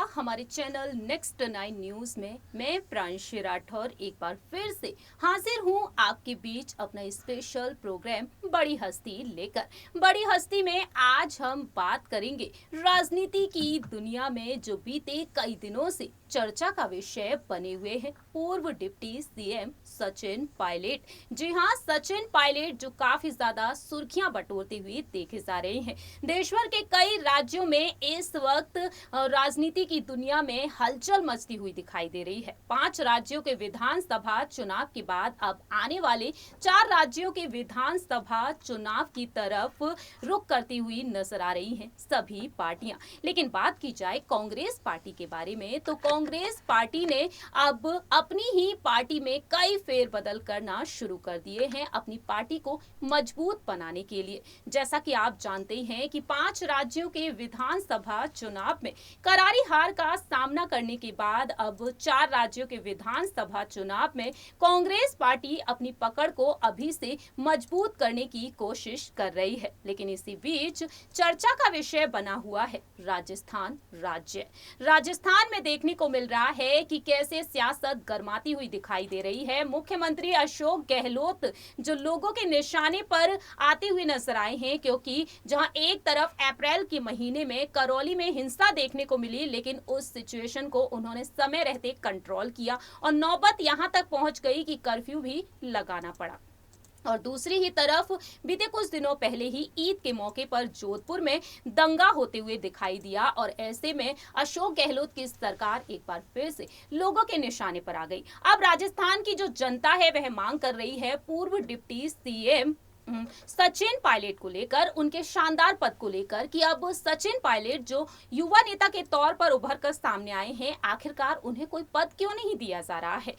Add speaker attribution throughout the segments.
Speaker 1: हमारे channel next 9 news में मैं प्रांशी राठौर एक बार फिर से हाजिर हूं आपके बीच अपना स्पेशल प्रोग्राम बड़ी हस्ती लेकर। बड़ी हस्ती में आज हम बात करेंगे राजनीति की दुनिया में जो बीते कई दिनों से चर्चा का विषय बने हुए हैं पूर्व डिप्टी सीएम सचिन पायलट। जी हां, सचिन पायलट जो काफी ज्यादा सुर्खियां बटोरते हुए देखे जा रहे हैं। देश भर के कई राज्यों में इस वक्त राजनीति की दुनिया में हलचल मचती हुई दिखाई दे रही है। 5 राज्यों के विधानसभा चुनाव के बाद अब आने वाले 4 राज्यों के विधानसभा चुनाव की तरफ रुख करती हुई नजर आ रही हैं सभी पार्टियां। लेकिन बात की जाए कांग्रेस पार्टी के बारे में तो कांग्रेस पार्टी ने अब अपनी ही पार्टी में कई फेरबदल करना शुरू कर दिए हैं अपनी पार्टी को मजबूत बनाने के लिए। जैसा कि आप जानते हैं कि 5 राज्यों के विधानसभा चुनाव में करारी हार का सामना करने के बाद अब 4 राज्यों के विधानसभा चुनाव में कांग्रेस पार्टी अपनी पकड़ को अभी से मजबूत करने की कोशिश कर रही है। लेकिन इसी बीच चर्चा का विषय बना हुआ है राजस्थान राज्य। राजस्थान में देखने को मिल रहा है कि कैसे सियासत गरमाती हुई दिखाई दे रही है। मुख्यमंत्री अशोक गहलोत जो लोगों के निशाने पर आते हुए नजर आए हैं, क्योंकि जहां एक तरफ अप्रैल के महीने में करौली में हिंसा देखने को मिली, लेकिन उस सिचुएशन को उन्होंने समय रहते कंट्रोल किया और नौबत यहां तक पहुंच गई कि कर्फ्यू भी लगाना पड़ा। और दूसरी ही तरफ बीते कुछ दिनों पहले ही ईद के मौके पर जोधपुर में दंगा होते हुए दिखाई दिया और ऐसे में अशोक गहलोत की सरकार एक बार फिर से लोगों के निशाने पर आ गई। अब राजस्थान की जो जनता है वह मांग कर रही है पूर्व डिप्टी सीएम सचिन पायलट को लेकर, उनके शानदार पद को लेकर कि अब सचिन पायलट जो युवा नेता के तौर पर उभर कर सामने आए हैं, आखिरकार उन्हें कोई पद क्यों नहीं दिया जा रहा है।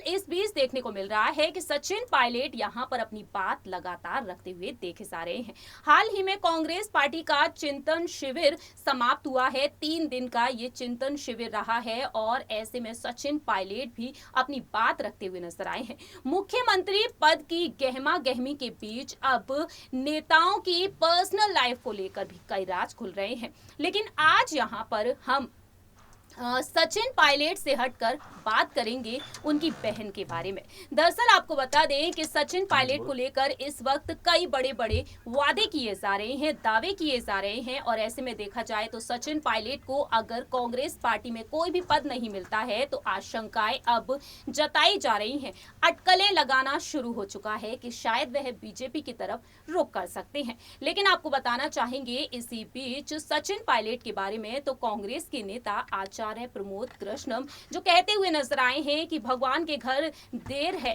Speaker 1: इस बीच देखने को मिल रहा है कि सचिन पायलट यहां पर अपनी बात लगातार रखते हुए देखे जा रहे हैं। हाल ही में कांग्रेस पार्टी का चिंतन शिविर समाप्त हुआ है। 3 दिन का ये चिंतन शिविर रहा है और ऐसे में सचिन पायलट भी अपनी बात रखते हुए नजर आए हैं। मुख्यमंत्री पद की गहमा गहमी के बीच अब नेताओं की पर्सनल लाइफ को लेकर भी कई राज खुल रहे हैं। लेकिन आज यहां पर हम सचिन पायलट से हटकर बात करेंगे उनकी बहन के बारे में। दरअसल आपको बता दें कि सचिन पायलट को लेकर इस वक्त कई बड़े बड़े वादे किए जा रहे हैं, दावे किए जा रहे हैं और ऐसे में देखा जाए तो सचिन पायलट को अगर कांग्रेस पार्टी में कोई भी पद नहीं मिलता है तो आशंकाएं अब जताई जा रही हैं, अटकलें लगाना शुरू हो चुका है कि शायद वह बीजेपी की तरफ रुख कर सकते हैं। लेकिन आपको बताना चाहेंगे इसी बीच सचिन पायलट के बारे में तो कांग्रेस के नेता आचार्य प्रमोद कृष्णम जो कहते हुए नजर आए हैं कि भगवान के घर देर है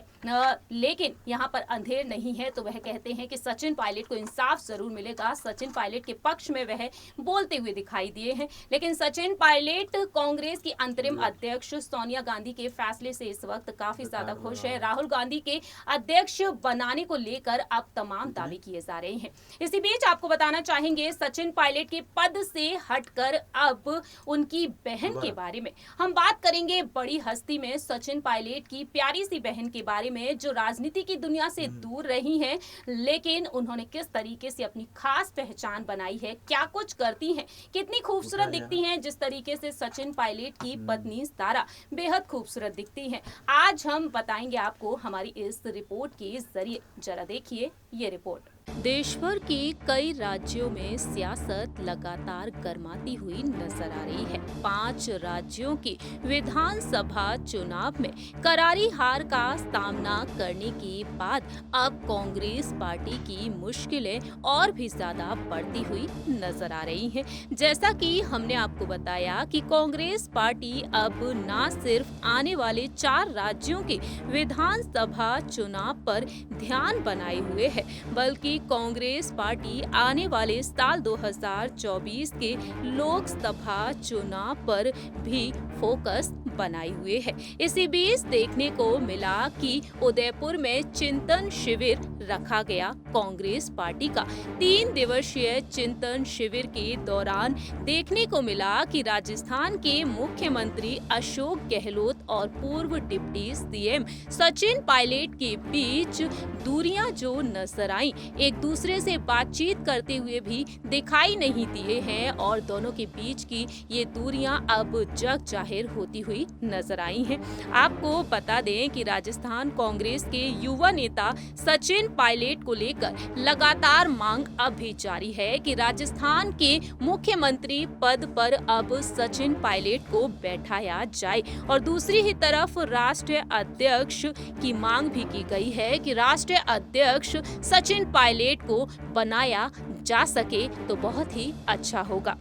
Speaker 1: लेकिन यहाँ पर अंधेर नहीं है। तो वह कहते हैं कि सचिन पायलट को इंसाफ जरूर मिलेगा। सचिन पायलट के पक्ष में वह बोलते हुए दिखाई दिए हैं। लेकिन सचिन पायलट कांग्रेस की अंतरिम अध्यक्ष सोनिया गांधी के फैसले से इस वक्त काफी ज्यादा खुश है। राहुल गांधी के अध्यक्ष बनाने को लेकर अब तमाम दावे किए जा रहे हैं। इसी बीच आपको बताना चाहेंगे सचिन पायलट के पद से हटकर अब उनकी बहन के बारे में हम बात करेंगे बड़ी हस्ती में। सचिन पायलट की प्यारी सी बहन के बारे में जो राजनीति की दुनिया से दूर रही हैं, लेकिन उन्होंने किस तरीके से अपनी खास पहचान बनाई है, क्या कुछ करती हैं, कितनी खूबसूरत दिखती हैं। जिस तरीके से सचिन पायलट की पत्नी तारा बेहद खूबसूरत दिखती हैं, आज हम बताएंगे आपको हमारी इस रिपोर्ट के जरिए। जरा देखिए ये रिपोर्ट। देश भर के कई राज्यों में सियासत लगातार गरमाती हुई नजर आ रही है। 5 राज्यों के विधानसभा चुनाव में करारी हार का सामना करने के बाद अब कांग्रेस पार्टी की मुश्किलें और भी ज्यादा बढ़ती हुई नजर आ रही हैं। जैसा कि हमने आपको बताया कि कांग्रेस पार्टी अब न सिर्फ आने वाले 4 राज्यों के विधानसभा चुनाव पर ध्यान बनाए हुए है, बल्कि कांग्रेस पार्टी आने वाले साल 2024 के लोकसभा चुनाव पर भी फोकस बनाए हुए है। इसी बीच देखने को मिला कि उदयपुर में चिंतन शिविर रखा गया कांग्रेस पार्टी का 3 दिवसीय चिंतन शिविर के दौरान देखने को मिला कि राजस्थान के मुख्यमंत्री अशोक गहलोत और पूर्व डिप्टी सीएम सचिन पायलट के बीच दूरियां जो नजर आई, एक दूसरे से बातचीत करते हुए भी दिखाई नहीं दिए हैं और दोनों के बीच की ये दूरियां अब जग जाहिर होती हुई नजर आई हैं। आपको बता दें कि राजस्थान कांग्रेस के युवा नेता सचिन पायलट को लेकर लगातार मांग अब भी जारी है कि राजस्थान के मुख्यमंत्री पद पर अब सचिन पायलट को बैठाया जाए और दूसरी ही तरफ राष्ट्रीय अध्यक्ष की मांग भी की गई है कि राष्ट्रीय अध्यक्ष सचिन पायलट को बनाया जा सके तो बहुत ही अच्छा होगा।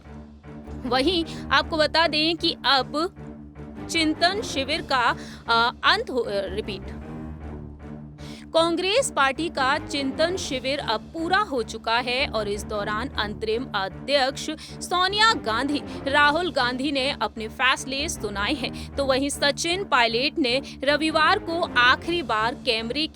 Speaker 1: वहीं आपको बता दें कि अब चिंतन शिविर का कांग्रेस पार्टी का चिंतन शिविर अब पूरा हो चुका है और इस दौरान अंतरिम अध्यक्ष सोनिया गांधी, राहुल गांधी ने अपने फैसले सुनाए हैं, तो वहीं सचिन पायलट ने रविवार को आखिरी बार कैमरे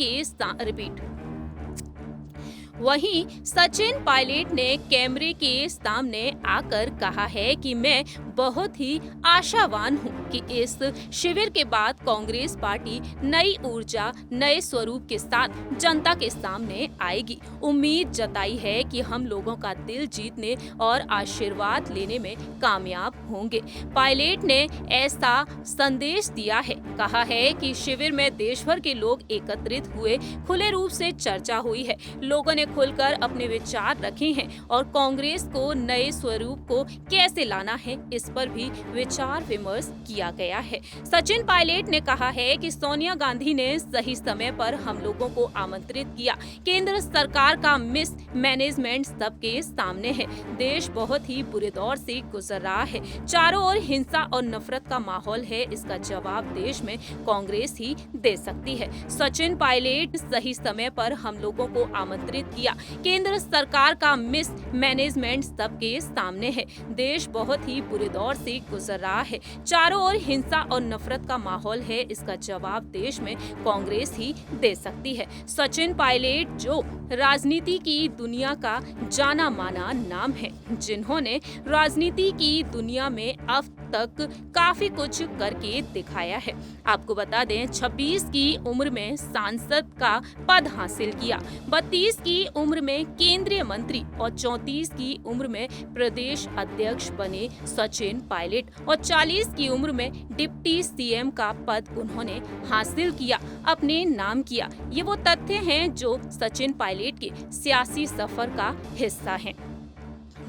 Speaker 1: के सामने आकर कहा है कि मैं बहुत ही आशावान हूं कि इस शिविर के बाद कांग्रेस पार्टी नई ऊर्जा, नए स्वरूप के साथ जनता के सामने आएगी। उम्मीद जताई है कि हम लोगों का दिल जीतने और आशीर्वाद लेने में कामयाब होंगे। पायलट ने ऐसा संदेश दिया है, कहा है कि शिविर में देश भर के लोग एकत्रित हुए, खुले रूप से चर्चा हुई है, लोगों ने खुलकर अपने विचार रखे हैं और कांग्रेस को नए स्वरूप को कैसे लाना है इस पर भी विचार विमर्श किया गया है। सचिन पायलट ने कहा है कि सोनिया गांधी ने सही समय पर हम लोगों को आमंत्रित किया। केंद्र सरकार का मिस मैनेजमेंट सबके सामने है। देश बहुत ही बुरे दौर से गुजर रहा है, चारों ओर हिंसा और नफरत का माहौल है। इसका जवाब देश में कांग्रेस ही दे सकती है। सचिन पायलट सही समय पर हम लोगों को आमंत्रित किया। केंद्र सरकार का मिस मैनेजमेंट सबके सामने है। देश बहुत ही बुरे दौर से गुजर रहा है, चारों ओर हिंसा और नफरत का माहौल है। इसका जवाब देश में कांग्रेस ही दे सकती है। सचिन पायलट जो राजनीति की दुनिया का जाना माना नाम है, जिन्होंने राजनीति की दुनिया में अब तक काफी कुछ करके दिखाया है। आपको बता दें 26 की उम्र में सांसद का पद हासिल किया, 32 की उम्र में केंद्रीय मंत्री और 34 की उम्र में प्रदेश अध्यक्ष बने सचिन पायलट और 40 की उम्र में डिप्टी सीएम का पद उन्होंने हासिल किया, अपने नाम किया। ये वो तथ्य हैं जो सचिन पायलट के सियासी सफर का हिस्सा हैं।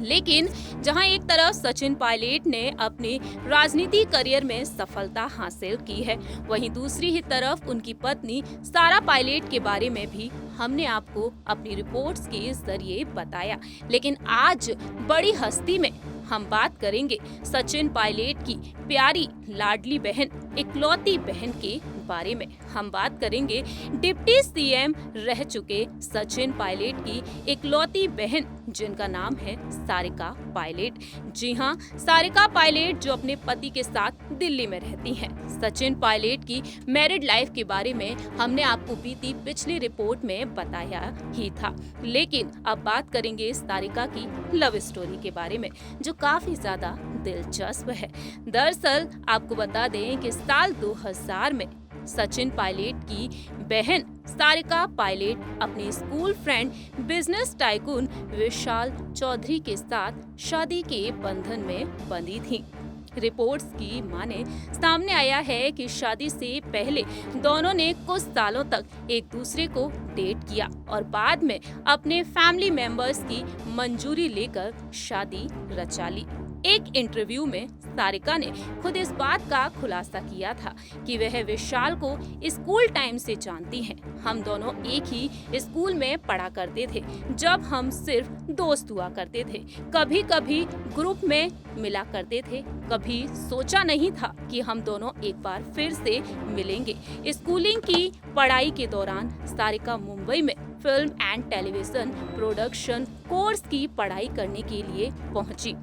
Speaker 1: लेकिन जहां एक तरफ सचिन पायलट ने अपने राजनीति करियर में सफलता हासिल की है, वहीं दूसरी ही तरफ उनकी पत्नी सारा पायलट के बारे में भी हमने आपको अपनी रिपोर्ट्स के जरिए बताया। लेकिन आज बड़ी हस्ती में हम बात करेंगे सचिन पायलट की प्यारी लाडली बहन, इकलौती बहन के बारे में। हम बात करेंगे डिप्टी सीएम रह चुके सचिन पायलट की इकलौती बहन, जिनका नाम है सारिका पायलट। जी हां, सारिका पायलट जो अपने पति के साथ दिल्ली में रहती हैं। सचिन पायलट की मैरिड लाइफ के बारे में हमने आपको बीती पिछली रिपोर्ट में बताया ही था, लेकिन अब बात करेंगे सारिका की लव स्टोरी के बारे में, जो काफी ज्यादा दिलचस्प है। दरअसल आपको बता दें कि साल 2000 में सचिन पायलट की बहन सारिका पायलट अपने स्कूल फ्रेंड बिजनेस टाइकून विशाल चौधरी के साथ शादी के बंधन में बंधी थी। रिपोर्ट्स की माने सामने आया है कि शादी से पहले दोनों ने कुछ सालों तक एक दूसरे को डेट किया और बाद में अपने फैमिली मेंबर्स की मंजूरी लेकर शादी रचा ली। एक इंटरव्यू में सारिका ने खुद इस बात का खुलासा किया था कि वह विशाल को स्कूल टाइम से जानती हैं। हम दोनों एक ही स्कूल में पढ़ा करते थे, जब हम सिर्फ दोस्त हुआ करते थे। कभी कभी ग्रुप में मिला करते थे, कभी सोचा नहीं था कि हम दोनों एक बार फिर से मिलेंगे। स्कूलिंग की पढ़ाई के दौरान सारिका मुंबई में film and television production course की पढ़ाई करने के लिए पहुंची,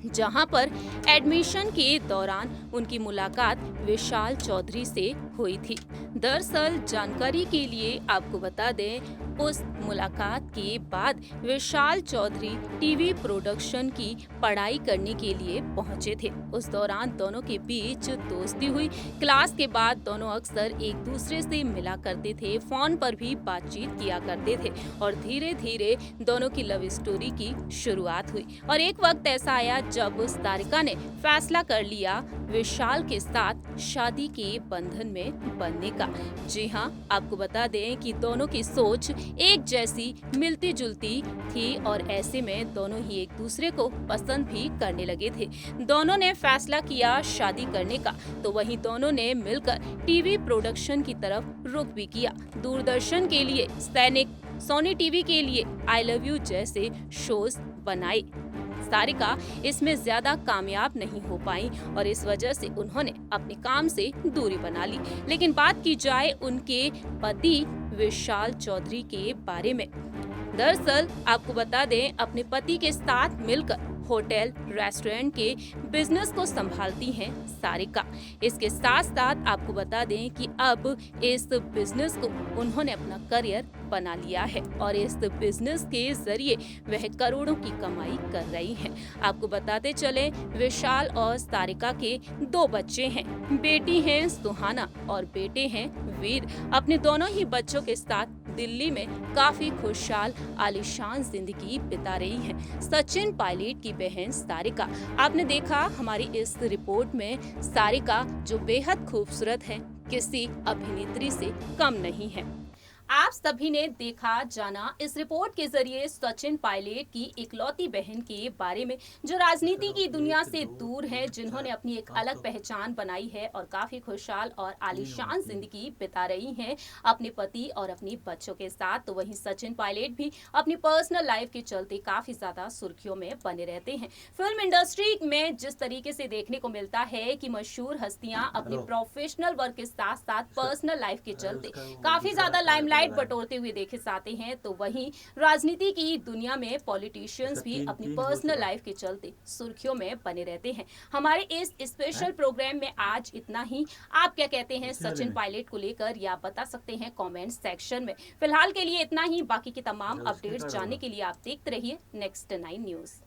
Speaker 1: जहां पर एडमिशन के दौरान उनकी मुलाकात विशाल चौधरी से हुई थी। दरअसल जानकारी के लिए आपको बता दें, उस मुलाकात के बाद विशाल चौधरी टीवी प्रोडक्शन की पढ़ाई करने के लिए पहुंचे थे। उस दौरान दोनों के बीच दोस्ती हुई। क्लास के बाद दोनों अक्सर एक दूसरे से मिला करते थे, फोन पर भी बातचीत किया करते थे और धीरे धीरे दोनों की लव स्टोरी की शुरुआत हुई। और एक वक्त ऐसा आया जब सारिका ने फैसला कर लिया विशाल के साथ शादी के बंधन में बंधने का। जी हाँ, आपको बता दें कि दोनों की सोच एक जैसी मिलती जुलती थी और ऐसे में दोनों ही एक दूसरे को पसंद भी करने लगे थे। दोनों ने फैसला किया शादी करने का, तो वहीं दोनों ने मिलकर टीवी प्रोडक्शन की तरफ रुख भी किया। दूरदर्शन के लिए सैनिक, सोनी टीवी के लिए आई लव यू जैसे शोज बनाए। सारिका इसमें ज्यादा कामयाब नहीं हो पाई और इस वजह से उन्होंने अपने काम से दूरी बना ली। लेकिन बात की जाए उनके पति विशाल चौधरी के बारे में, दरअसल आपको बता दें अपने पति के साथ मिलकर होटल रेस्टोरेंट के बिजनेस को संभालती हैं सारिका। इसके साथ साथ आपको बता दें कि अब इस बिजनेस को उन्होंने अपना करियर बना लिया है और इस बिजनेस के जरिए वह करोड़ों की कमाई कर रही हैं। आपको बताते चले विशाल और सारिका के 2 बच्चे हैं, बेटी हैं सुहाना और बेटे हैं वीर। अपने दोनों ही बच्चों के साथ दिल्ली में काफी खुशहाल आलीशान जिंदगी बिता रही हैं। सचिन पायलट की बहन सारिका, आपने देखा हमारी इस रिपोर्ट में सारिका जो बेहद खूबसूरत है, किसी अभिनेत्री से कम नहीं है। आप सभी ने देखा जाना इस रिपोर्ट के जरिए सचिन पायलट की इकलौती बहन के बारे में, जो राजनीति की दुनिया से दूर है, जिन्होंने अपनी एक अलग पहचान बनाई है और काफी खुशहाल और आलीशान जिंदगी बिता रही हैं अपने पति और अपनी बच्चों के साथ। तो वहीं सचिन पायलट भी अपनी पर्सनल लाइफ के चलते काफी ज्यादा सुर्खियों में बने रहते हैं। फिल्म इंडस्ट्री में जिस तरीके से देखने को मिलता है कि मशहूर हस्तियां अपनी प्रोफेशनल वर्क के साथ साथ पर्सनल लाइफ के चलते काफी ज्यादा लाइमलाइट बटोरते हुए देखे जाते हैं, तो वहीं राजनीति की दुनिया में पॉलिटिशियंस भी अपनी पर्सनल लाइफ के चलते सुर्खियों में बने रहते हैं। हमारे इस स्पेशल प्रोग्राम में आज इतना ही। आप क्या कहते हैं सचिन पायलट को लेकर, या बता सकते हैं कमेंट सेक्शन में। फिलहाल के लिए इतना ही। बाकी की तमाम अपडेट्स जानने के लिए आप देखते रहिए नेक्स्ट 9 न्यूज।